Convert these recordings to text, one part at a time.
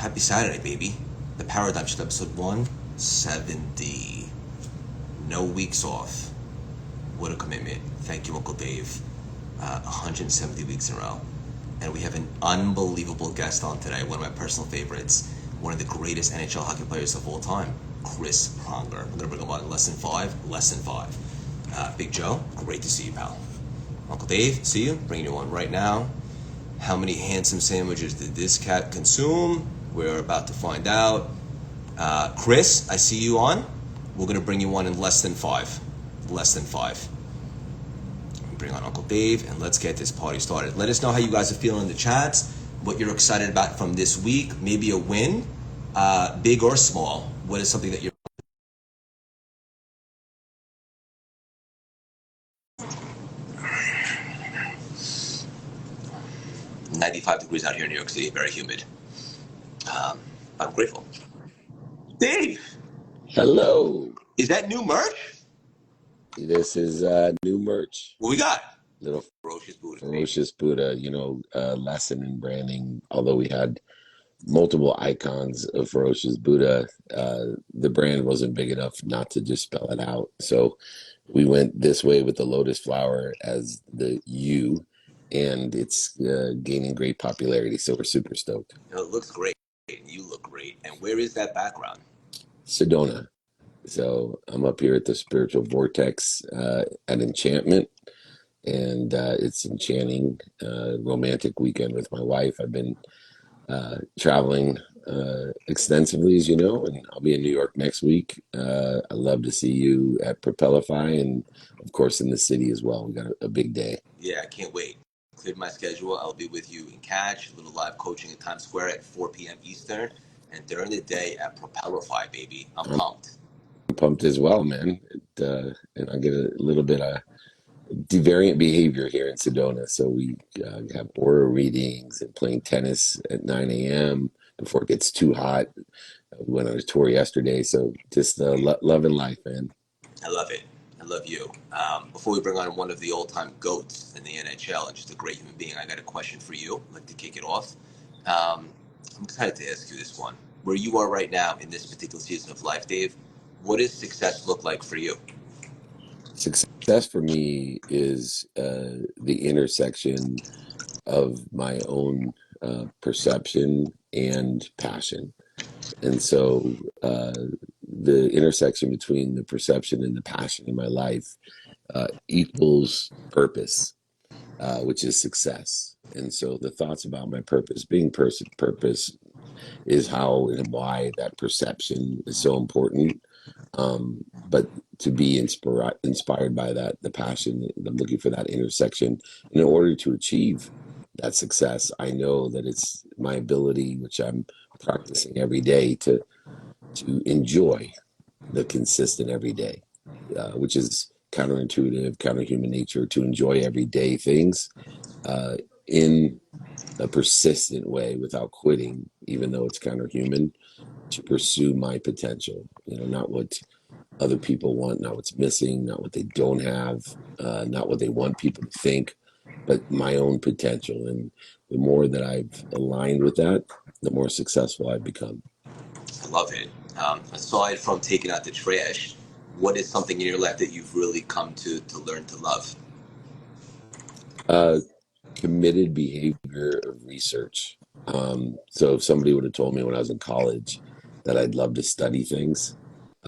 Happy Saturday, baby. The Paradigm Shift, episode 170. No weeks off. What a commitment. Thank you, Uncle Dave. 170 weeks in a row. And we have an unbelievable guest on today, one of my personal favorites, one of the greatest NHL hockey players of all time, Chris Pronger. We're going to bring him on in less than five. Big Joe, great to see you, pal. Uncle Dave, see you. Bringing you on right now. How many handsome sandwiches did this cat consume? We're about to find out. Chris, I see you on. We're going to bring you on in less than five. Bring on Uncle Dave, and let's get this party started. Let us know how you guys are feeling in the chats, what you're excited about from this week, maybe a win, big or small. What is something that you're 95 degrees out here in New York City, very humid. I'm grateful. Dave, Hello. is that new merch? This is new merch. What we got? Little Ferocious Buddha. Ferocious Buddha, lesson in branding. Although we had multiple icons of Ferocious Buddha, the brand wasn't big enough not to just spell it out. So we went this way with the lotus flower as the U, and it's gaining great popularity. So we're super stoked. It looks great, and you look great. And where is that background? Sedona. So I'm up here at the Spiritual Vortex at Enchantment, and it's enchanting romantic weekend with my wife. I've been traveling extensively, as you know, and I'll be in New York next week. I'd love to see you at Propelify and, of course, in the city as well. We got a big day. Yeah, I can't wait. Cleared my schedule. I'll be with you in Catch, a little live coaching in Times Square at 4 p.m. Eastern, and during the day at Propelify, baby. I'm pumped. I'm pumped as well, man. And I get a little bit of variant behavior here in Sedona. So we have aura readings and playing tennis at 9 a.m. before it gets too hot. We went on a tour yesterday. So just loving life, man. I love it. I love you. Before we bring on one of the all-time GOATs in the NHL and just a great human being, I got a question for you. I'd like to kick it off. I'm excited to ask you this one. Where you are right now in this particular season of life, Dave, what does success look like for you? Success for me is the intersection of my own perception and passion. And so the intersection between the perception and the passion in my life equals purpose, which is success. And so the thoughts about my purpose, being purpose, is how and why that perception is so important. But to be inspired by that, the passion, I'm looking for that intersection. In order to achieve that success, I know that it's my ability, which I'm practicing every day, to enjoy the consistent every day, which is counterintuitive, counter human nature, to enjoy everyday things in a persistent way without quitting, even though it's counter human, to pursue my potential, not what other people want, not what's missing, not what they don't have, not what they want people to think, but my own potential. And the more that I've aligned with that, the more successful I've become. I love it. Aside from taking out the trash, what is something in your life that you've really come to learn to love? Committed behavior of research. So if somebody would have told me when I was in college that I'd love to study things,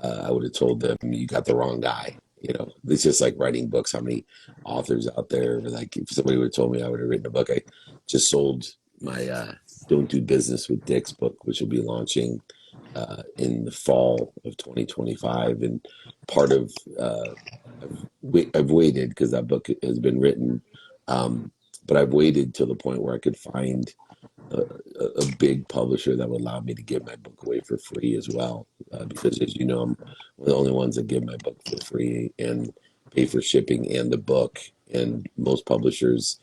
I would have told them, you got the wrong guy. It's just like writing books. How many authors out there, like if somebody would have told me I would have written a book. I just sold my Don't Do Business with Dicks book, which will be launching in the fall of 2025. And part of, I've waited because that book has been written, but I've waited till the point where I could find a big publisher that would allow me to give my book away for free as well. Because as you know, I'm one of the only ones that give my book for free and pay for shipping and the book. And most publishers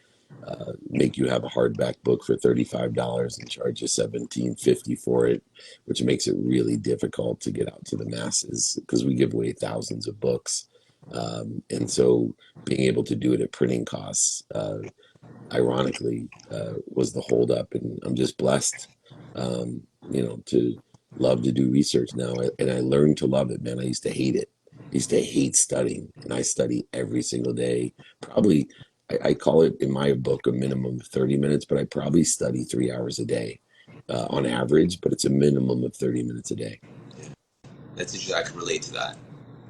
make you have a hardback book for $35 and charge you $17.50 for it, which makes it really difficult to get out to the masses because we give away thousands of books. And so being able to do it at printing costs, ironically, was the holdup. And I'm just blessed to love to do research now. And I learned to love it, man. I used to hate it. I used to hate studying, and I study every single day. Probably, I call it in my book a minimum of 30 minutes, but I probably study 3 hours a day on average, but it's a minimum of 30 minutes a day. Yeah. That's interesting. I can relate to that.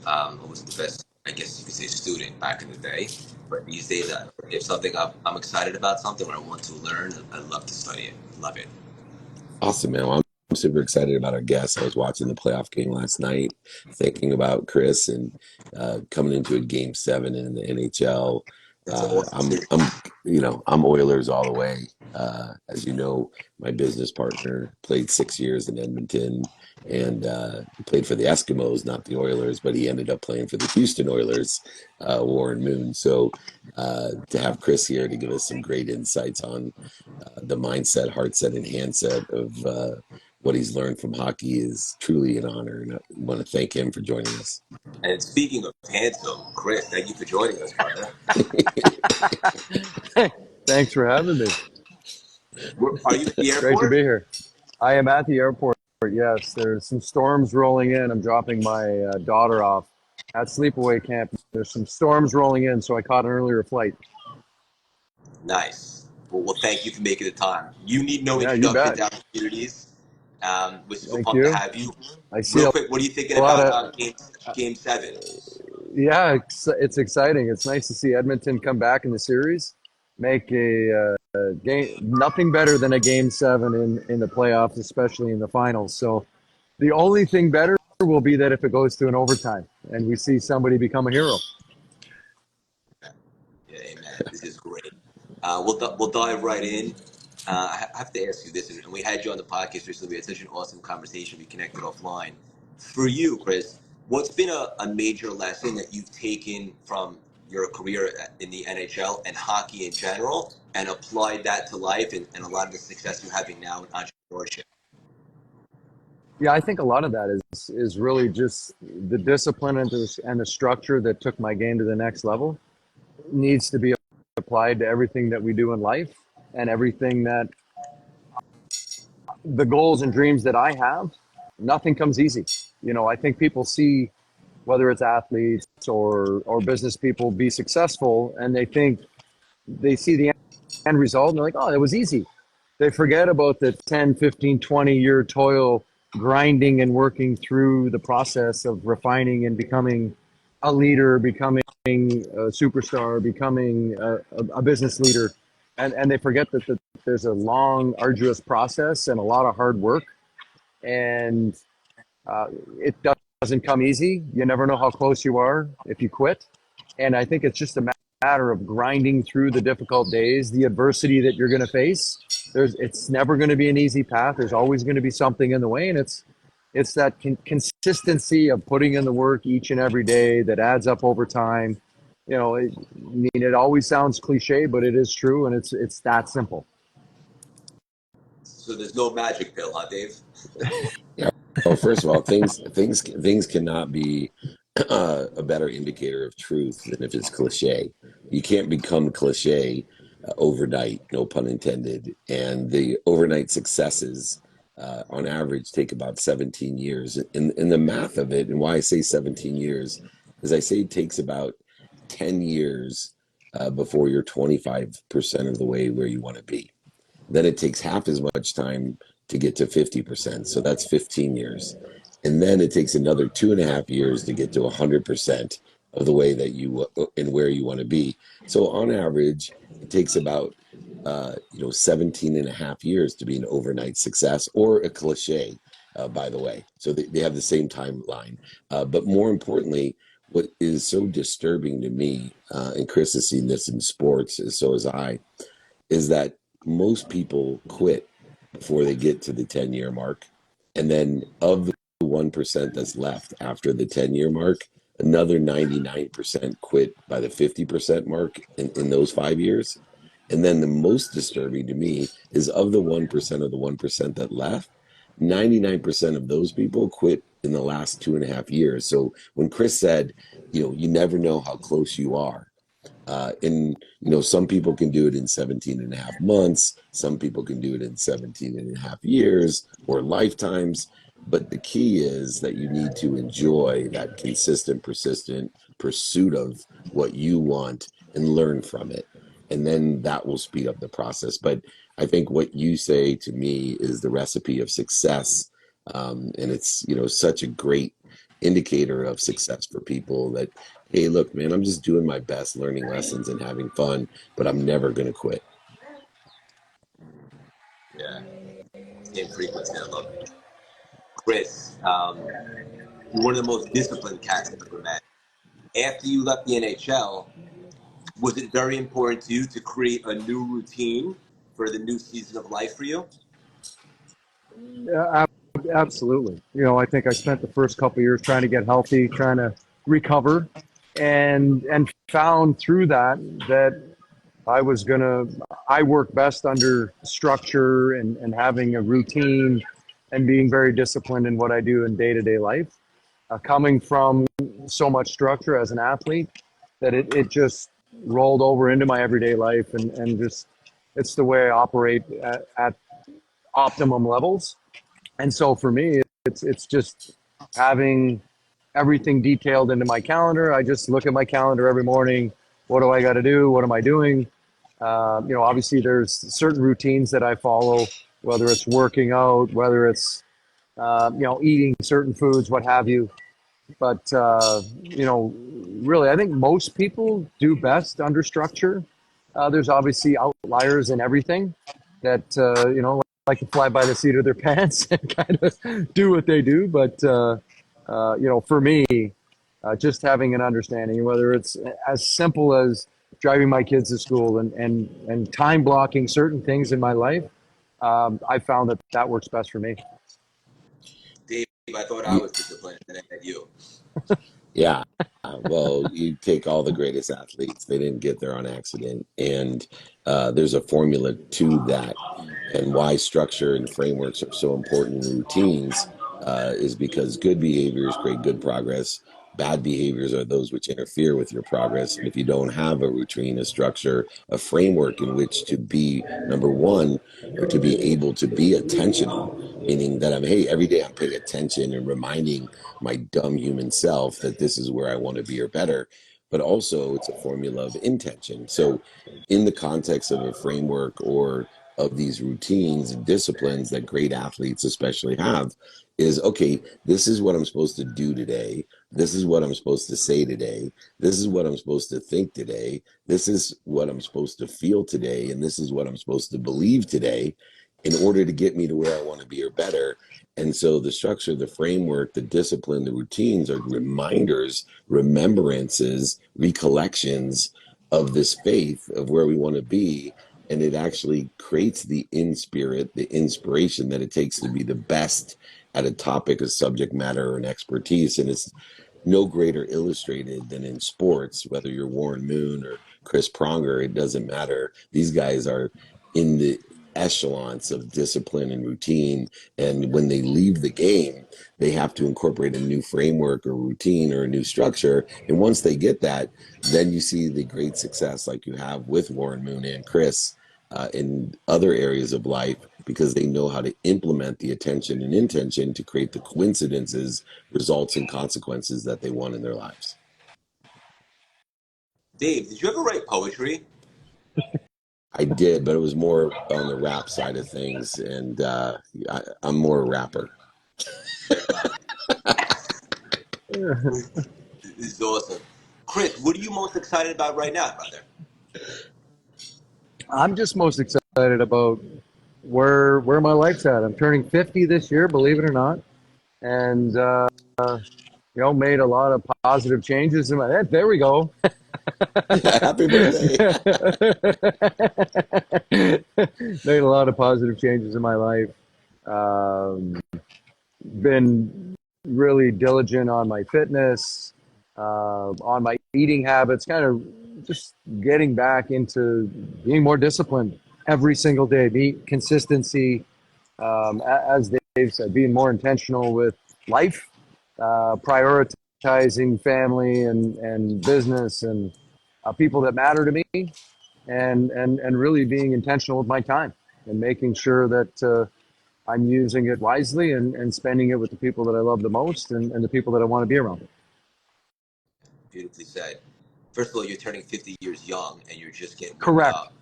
I was the best, I guess you could say, student back in the day. But these days, if something I'm excited about something or I want to learn, I love to study it. Love it. Awesome, man. Well, I'm super excited about our guests. I was watching the playoff game last night, thinking about Chris and coming into a game seven in the NHL. That's awesome. I'm Oilers all the way. As you know, my business partner played 6 years in Edmonton and played for the Eskimos, not the Oilers, but he ended up playing for the Houston Oilers, Warren Moon. So to have Chris here to give us some great insights on the mindset, heart set, and handset of what he's learned from hockey is truly an honor. And I want to thank him for joining us. And speaking of handsome, Chris, thank you for joining us, brother. Thanks for having me. Are you at the Great to airport? be here. I am at the airport. Yes, there's some storms rolling in. I'm dropping my daughter off at sleepaway camp. There's some storms rolling in, so I caught an earlier flight. Nice. Well, thank you for making the time. You need no Yeah, you introduction bet. to opportunities. We're super Thank pumped to you. have you. I see Real a quick, what are you thinking lot about of. game seven? Yeah, it's exciting. It's nice to see Edmonton come back in the series, make a game. Nothing better than a game seven in the playoffs, especially in the finals. So the only thing better will be that if it goes to an overtime and we see somebody become a hero. Yeah, amen. This is great. We'll dive right in. I have to ask you this, and we had you on the podcast recently. We had such an awesome conversation. We connected offline. For you, Chris, what's been a major lesson that you've taken from your career in the NHL and hockey in general, and applied that to life and a lot of the success you're having now in entrepreneurship? Yeah, I think a lot of that is really just the discipline and the structure that took my game to the next level needs to be applied to everything that we do in life and everything that the goals and dreams that I have. Nothing comes easy. I think people see whether it's athletes or business people be successful and they see the end result and they're like, oh, that was easy. They forget about the 10, 15, 20-year toil grinding and working through the process of refining and becoming a leader, becoming a superstar, becoming a business leader. And they forget that there's a long, arduous process and a lot of hard work. And uh, it doesn't come easy. You never know how close you are if you quit. And I think it's just a matter of grinding through the difficult days, the adversity that you're going to face. It's never going to be an easy path. There's always going to be something in the way, and it's that consistency of putting in the work each and every day that adds up over time. It always sounds cliche, but it is true, and it's that simple. So there's no magic pill, huh, Dave? Yeah. Well, first of all, things cannot be a better indicator of truth than if it's cliche. You can't become cliche overnight, no pun intended. And the overnight successes, on average, take about 17 years. And the math of it, and why I say 17 years, is I say it takes about 10 years before you're 25% of the way where you want to be. Then it takes half as much time to get to 50%. So that's 15 years. And then it takes another 2.5 years to get to 100% of the way that you and where you want to be. So on average, it takes about 17 and a half years to be an overnight success or a cliche, by the way. So they have the same timeline. But more importantly, what is so disturbing to me, and Chris has seen this in sports, and so has I, is that most people quit before they get to the 10-year mark. And then of the 1% that's left after the 10-year mark, another 99% quit by the 50% mark in those 5 years. And then the most disturbing to me is of the 1% of the 1% that left, 99% of those people quit in the last 2.5 years. So when Chris said, you never know how close you are, And, some people can do it in 17 and a half months. Some people can do it in 17 and a half years or lifetimes. But the key is that you need to enjoy that consistent, persistent pursuit of what you want and learn from it. And then that will speed up the process. But I think what you say to me is the recipe of success. And it's, such a great indicator of success for people that, hey, look, man, I'm just doing my best, learning lessons and having fun, but I'm never going to quit. Yeah, same frequency. I love it. Chris, you're one of the most disciplined cats I've ever met. After you left the NHL, was it very important to you to create a new routine for the new season of life for you? Yeah, absolutely. I think I spent the first couple of years trying to get healthy, trying to recover, and found through that I work best under structure and having a routine and being very disciplined in what I do in day to day life. Coming from so much structure as an athlete, that it just rolled over into my everyday life, and just it's the way I operate at optimum levels. And so for me, it's just having everything detailed into my calendar. I just look at my calendar every morning. What do I got to do? What am I doing? Obviously there's certain routines that I follow, whether it's working out, whether it's eating certain foods, what have you. But really, I think most people do best under structure. There's obviously outliers in everything that like to fly by the seat of their pants and kind of do what they do. But for me, just having an understanding, whether it's as simple as driving my kids to school and time blocking certain things in my life, I found that works best for me. Dave, I thought I Y- was disciplined, and then I met you. Yeah. Well, you take all the greatest athletes, they didn't get there on accident. And there's a formula to that. And why structure and frameworks are so important in routines is because good behaviors create good progress. Bad behaviors are those which interfere with your progress. And if you don't have a routine, a structure, a framework in which to be, number one, or to be able to be attentional, meaning that hey, every day I'm paying attention and reminding my dumb human self that this is where I want to be or better. But also, it's a formula of intention. So, in the context of a framework or of these routines and disciplines that great athletes especially have, is okay, this is what I'm supposed to do today. This is what I'm supposed to say today. This is what I'm supposed to think today. This is what I'm supposed to feel today. And this is what I'm supposed to believe today in order to get me to where I want to be or better. And so the structure, the framework, the discipline, the routines are reminders, remembrances, recollections of this faith of where we want to be. And it actually creates the in spirit, the inspiration that it takes to be the best at a topic, a subject matter, or an expertise. And it's no greater illustrated than in sports, whether you're Warren Moon or Chris Pronger, it doesn't matter. These guys are in the echelons of discipline and routine. And when they leave the game, they have to incorporate a new framework or routine or a new structure. And once they get that, then you see the great success like you have with Warren Moon and Chris in other areas of life because they know how to implement the attention and intention to create the coincidences, results, and consequences that they want in their lives. Dave, did you ever write poetry? I did, but it was more on the rap side of things, and I'm more a rapper. This is awesome. Chris, what are you most excited about right now, brother? I'm just most excited about where my life's at. I'm turning 50 this year, believe it or not, and made a lot of positive changes in my. There we go. Happy birthday. Made a lot of positive changes in my life. Um, been really diligent on my fitness, on my eating habits, kind of just getting back into being more disciplined every single day, be consistency, as Dave said, being more intentional with life, prioritizing family and business, and people that matter to me, and really being intentional with my time and making sure that I'm using it wisely and spending it with the people that I love the most and the people that I want to be around. Beautifully said. First of all, you're turning 50 years young and you're just getting warmed Correct. up.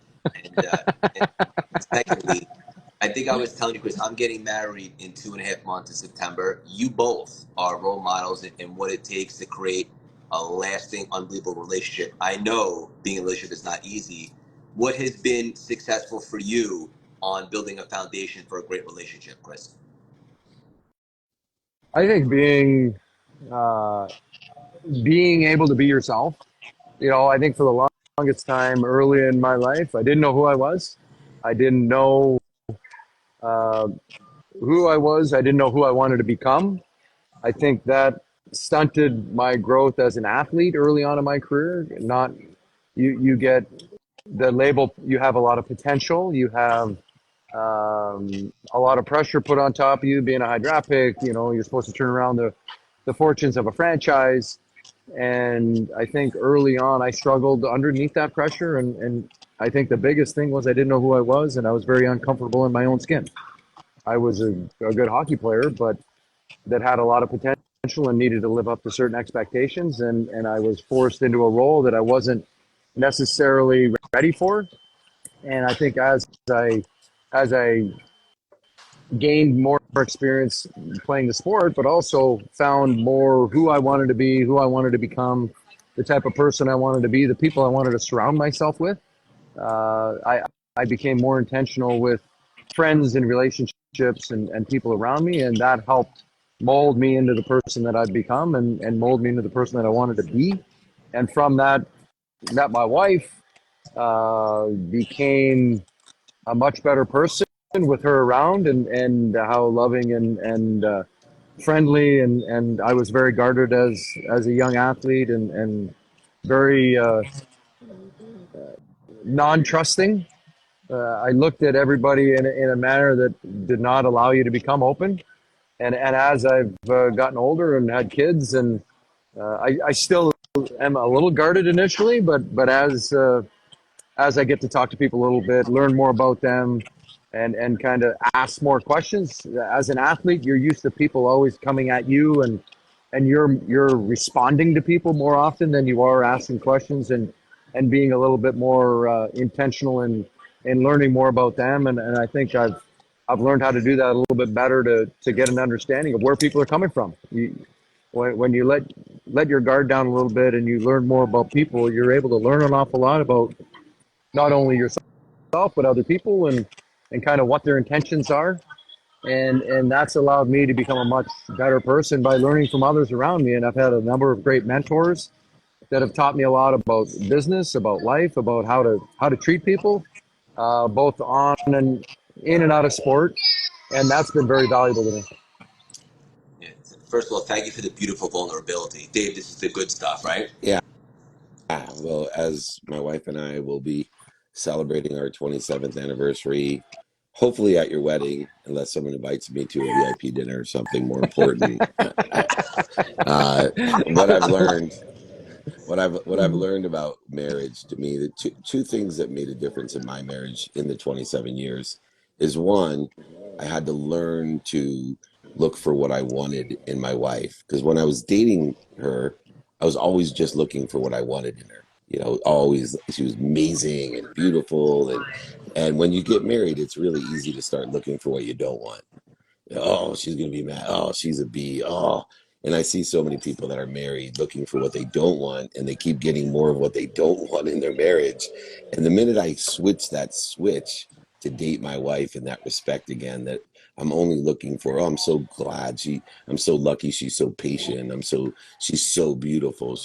And secondly, I think I was telling you, Chris, I'm getting married in 2.5 months in September. You both are role models in what it takes to create a lasting, unbelievable relationship. I know being in a relationship is not easy. What has been successful for you on building a foundation for a great relationship, Chris? I think uh, being able to be yourself. I think for the longest time early in my life, I didn't know who I was. I didn't know uh, who I was. I didn't know who I wanted to become. I think that stunted my growth as an athlete early on in my career. Not you get the label. You have a lot of potential. You have a lot of pressure put on top of you. Being a high draft pick, you're supposed to turn around the fortunes of a franchise. And I think early on, I struggled underneath that pressure. And I think the biggest thing was I didn't know who I was, and I was very uncomfortable in my own skin. I was a good hockey player, but that had a lot of potential and needed to live up to certain expectations. And I was forced into a role that I wasn't necessarily ready for. And I think as I gained more experience playing the sport, but also found more who I wanted to be, who I wanted to become, the type of person I wanted to be, the people I wanted to surround myself with. I became more intentional with friends and relationships and people around me, and that helped mold me into the person that I've become and mold me into the person that I wanted to be. And from that, my wife became a much better person with her around, and how loving and friendly, and I was very guarded as a young athlete, and very non-trusting. I looked at everybody in a manner that did not allow you to become open. And as I've gotten older and had kids, and I still am a little guarded initially, but as I get to talk to people a little bit, learn more about them, and kind of ask more questions. As an athlete, you're used to people always coming at you, and you're responding to people more often than you are asking questions and being a little bit more intentional in learning more about them. And I think I've learned how to do that a little bit better to get an understanding of where people are coming from. When you let your guard down a little bit and you learn more about people, you're able to learn an awful lot about not only yourself but other people, and kind of what their intentions are. And that's allowed me to become a much better person by learning from others around me. And I've had a number of great mentors that have taught me a lot about business, about life, about how to treat people, both on and in and out of sport. And that's been very valuable to me. Yeah. First of all, thank you for the beautiful vulnerability. Dave, this is the good stuff, right? Yeah. Well, as my wife and I will be celebrating our 27th anniversary, hopefully at your wedding, unless someone invites me to a VIP dinner or something more important. What I've learned, what I've learned about marriage, to me, the two things that made a difference in my marriage in the 27 years is, one, I had to learn to look for what I wanted in my wife, because when I was dating her, I was always just looking for what I wanted in her. Always, she was amazing and beautiful, and when you get married, it's really easy to start looking for what you don't want. Oh, she's gonna be mad. Oh, she's a B. Oh, and I see so many people that are married looking for what they don't want, and they keep getting more of what they don't want in their marriage. And the minute I switch to date my wife in that respect again, that I'm only looking for, oh, I'm so lucky she's so patient. She's so beautiful.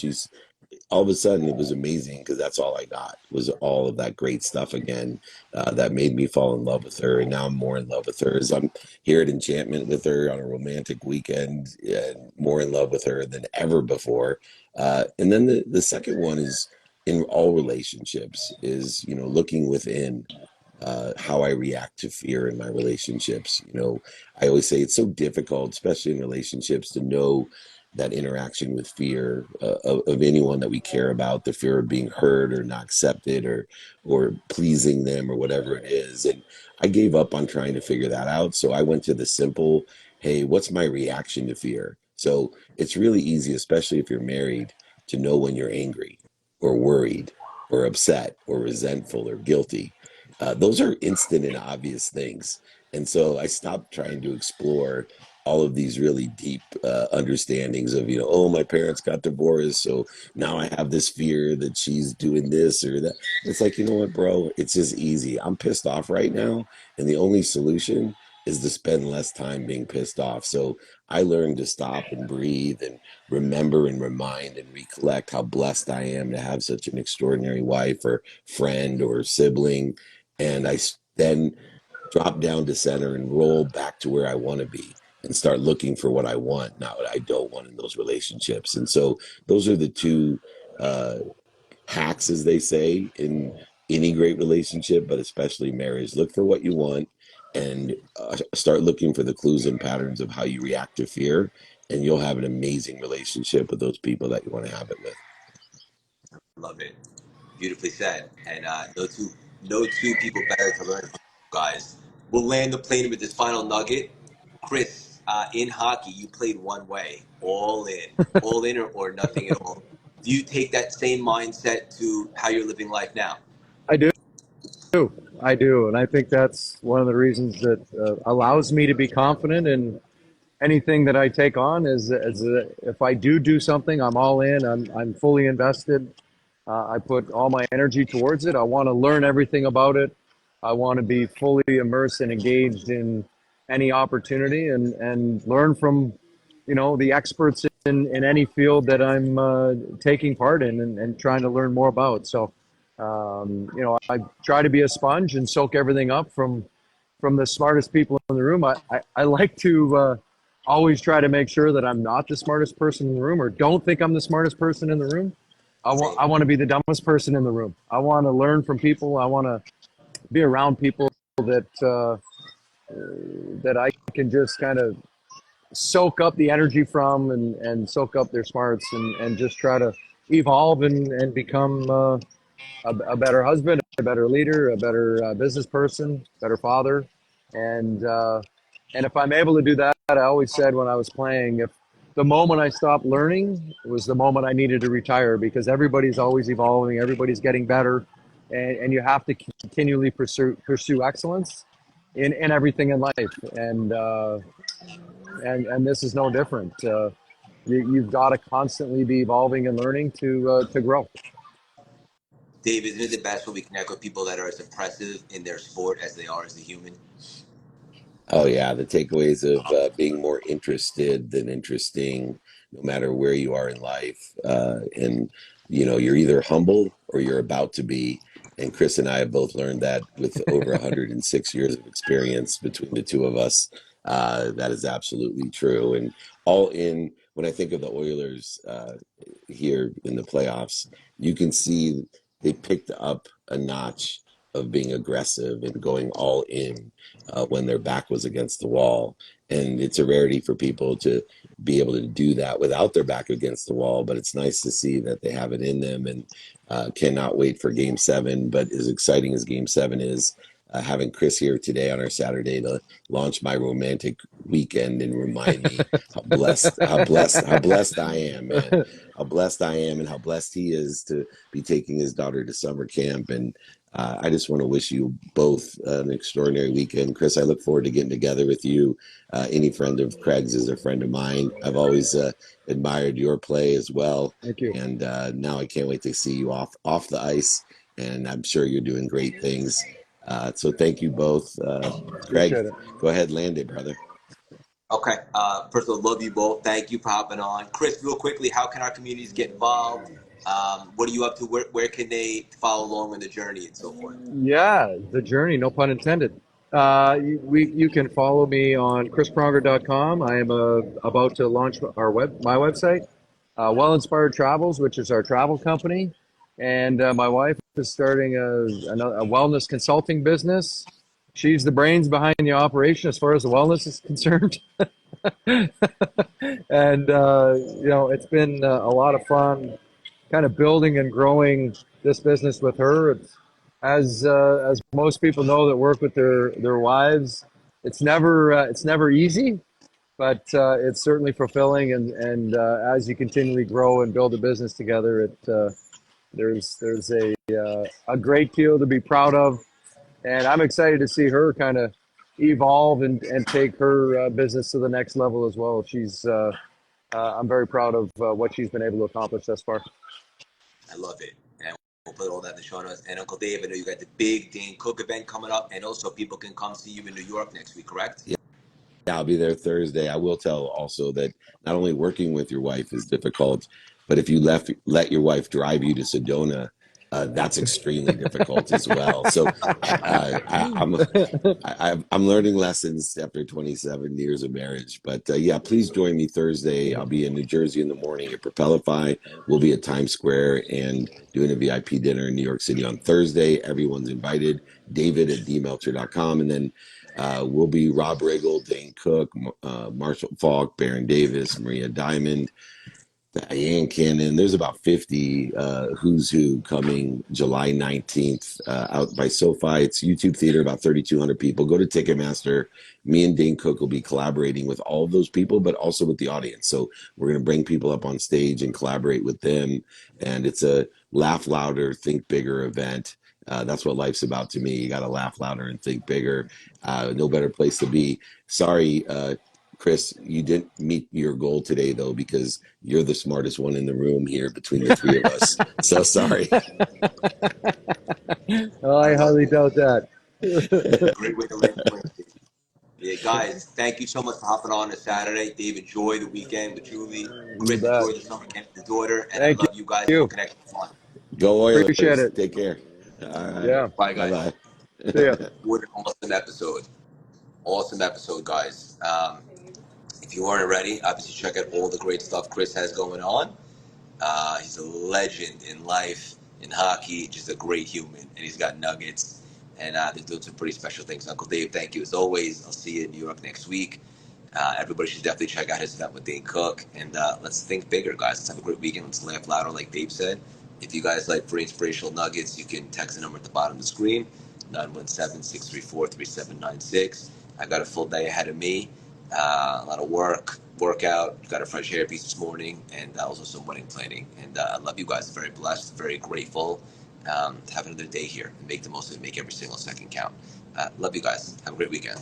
All of a sudden it was amazing, because that's all I got was all of that great stuff again, that made me fall in love with her. And now I'm more in love with her as I'm here at Enchantment with her on a romantic weekend, and more in love with her than ever before. And then the second one is, in all relationships, is looking within, how I react to fear in my relationships. I always say it's so difficult, especially in relationships, to know that interaction with fear of anyone that we care about, the fear of being heard or not accepted or pleasing them or whatever it is. And I gave up on trying to figure that out. So I went to the simple, hey, what's my reaction to fear? So it's really easy, especially if you're married, to know when you're angry or worried or upset or resentful or guilty. Those are instant and obvious things. And so I stopped trying to explore all of these really deep understandings of, oh, my parents got divorced, so now I have this fear that she's doing this or that. It's like, you know what, bro? It's just easy. I'm pissed off right now, and the only solution is to spend less time being pissed off. So I learned to stop and breathe and remember and remind and recollect how blessed I am to have such an extraordinary wife or friend or sibling. And then drop down to center and roll back to where I want to be and start looking for what I want, not what I don't want in those relationships. And so those are the two uh, hacks, as they say, in any great relationship, but especially marriage. Look for what you want and start looking for the clues and patterns of how you react to fear, and you'll have an amazing relationship with those people that you want to have it with. Love it. Beautifully said. And no two people better to learn from you guys. We'll land the plane with this final nugget. Chris, in hockey, you played one way, all in or nothing at all. Do you take that same mindset to how you're living life now? I do. I do. And I think that's one of the reasons that allows me to be confident in anything that I take on is if I do something, I'm all in, I'm fully invested. I put all my energy towards it. I want to learn everything about it. I want to be fully immersed and engaged in any opportunity and learn from, the experts in any field that I'm taking part in and trying to learn more about. So, I try to be a sponge and soak everything up from the smartest people in the room. I like to always try to make sure that I'm not the smartest person in the room or don't think I'm the smartest person in the room. I want to be the dumbest person in the room. I want to learn from people. I want to be around people that I can just kind of soak up the energy from and soak up their smarts and just try to evolve and become a better husband, a better leader, a better business person, better father. And if I'm able to do that, I always said when I was playing, if the moment I stopped learning was the moment I needed to retire, because everybody's always evolving, everybody's getting better, and you have to continually pursue excellence in everything in life. And this is no different. You've got to constantly be evolving and learning to grow. Dave, isn't it the best when we connect with people that are as impressive in their sport as they are as a human? Oh yeah, the takeaways of being more interested than interesting, no matter where you are in life, and you're either humble or you're about to be. And Chris and I have both learned that with over 106 years of experience between the two of us. That is absolutely true. And all in, when I think of the Oilers here in the playoffs, you can see they picked up a notch of being aggressive and going all in when their back was against the wall. And it's a rarity for people to be able to do that without their back against the wall. But it's nice to see that they have it in them, and cannot wait for Game 7. But as exciting as Game 7 is, having Chris here today on our Saturday to launch my romantic weekend and remind me how blessed I am, man. How blessed I am and how blessed he is to be taking his daughter to summer camp. And I just want to wish you both an extraordinary weekend. Chris, I look forward to getting together with you. Any friend of Craig's is a friend of mine. I've always admired your play as well. Thank you. And now I can't wait to see you off the ice. And I'm sure you're doing great things. So thank you both. Craig, Appreciate it. go ahead, land it, brother. Okay. First of all, love you both. Thank you for hopping on. Chris, real quickly, how can our communities get involved? What are you up to? Where can they follow along in the journey and so forth? Yeah, the journey, no pun intended. You can follow me on chrispronger.com. I am about to launch my website, Well Inspired Travels, which is our travel company, and my wife is starting a wellness consulting business. She's the brains behind the operation as far as the wellness is concerned. And it's been a lot of fun, kind of building and growing this business with her. It's as most people know that work with their wives. It's never easy, but it's certainly fulfilling. And as you continually grow and build a business together, there's a great deal to be proud of, and I'm excited to see her kind of evolve and take her business to the next level as well. I'm very proud of what she's been able to accomplish thus far. I love it. And we'll put all that in the show notes. And Uncle Dave, I know you got the big Dane Cook event coming up, and also people can come see you in New York next week, correct? Yeah, I'll be there Thursday. I will tell also that not only working with your wife is difficult, but if you let your wife drive you to Sedona, that's extremely difficult as well. So I'm learning lessons after 27 years of marriage. But yeah, please join me Thursday. I'll be in New Jersey in the morning at Propelify. We'll be at Times Square and doing a VIP dinner in New York City on Thursday. Everyone's invited. David at dmeltzer.com. And then we'll be Rob Riggle, Dane Cook, Marshall Falk, Baron Davis, Maria Diamond, Diane Cannon. There's about 50 who's who coming July 19th out by SoFi. It's YouTube Theater, about 3,200 people. Go to Ticketmaster. Me and Dane Cook will be collaborating with all of those people, but also with the audience. So we're going to bring people up on stage and collaborate with them. And it's a laugh louder, think bigger event. That's what life's about to me. You got to laugh louder and think bigger. No better place to be. Sorry, Chris, you didn't meet your goal today, though, because you're the smartest one in the room here between the three of us. So sorry. Oh, I highly doubt that. Great way to land the plane. Yeah, guys, thank you so much for hopping on this Saturday. Dave, enjoy the weekend with Julie. You Chris, bet. enjoy the summer camp with the daughter. And I Thank love you guys. We'll you. connect on. Go Appreciate Oilers. it. Take care. All right. Yeah. Bye, guys. Bye-bye. See ya. What an awesome episode. Awesome episode, guys. If you aren't ready, obviously check out all the great stuff Chris has going on. He's a legend in life, in hockey, just a great human, and he's got nuggets, and they're doing some pretty special things. Uncle Dave, thank you as always. I'll see you in New York next week. Everybody should definitely check out his event with Dane Cook, and let's think bigger, guys. Let's have a great weekend. Let's laugh louder, like Dave said. If you guys like free inspirational nuggets, you can text the number at the bottom of the screen, 917-634-3796. I got a full day ahead of me, a lot of workout, got a fresh hair piece this morning, and also some wedding planning. And I love you guys. Very blessed, very grateful to have another day here and make the most of it, make every single second count. Love you guys. Have a great weekend.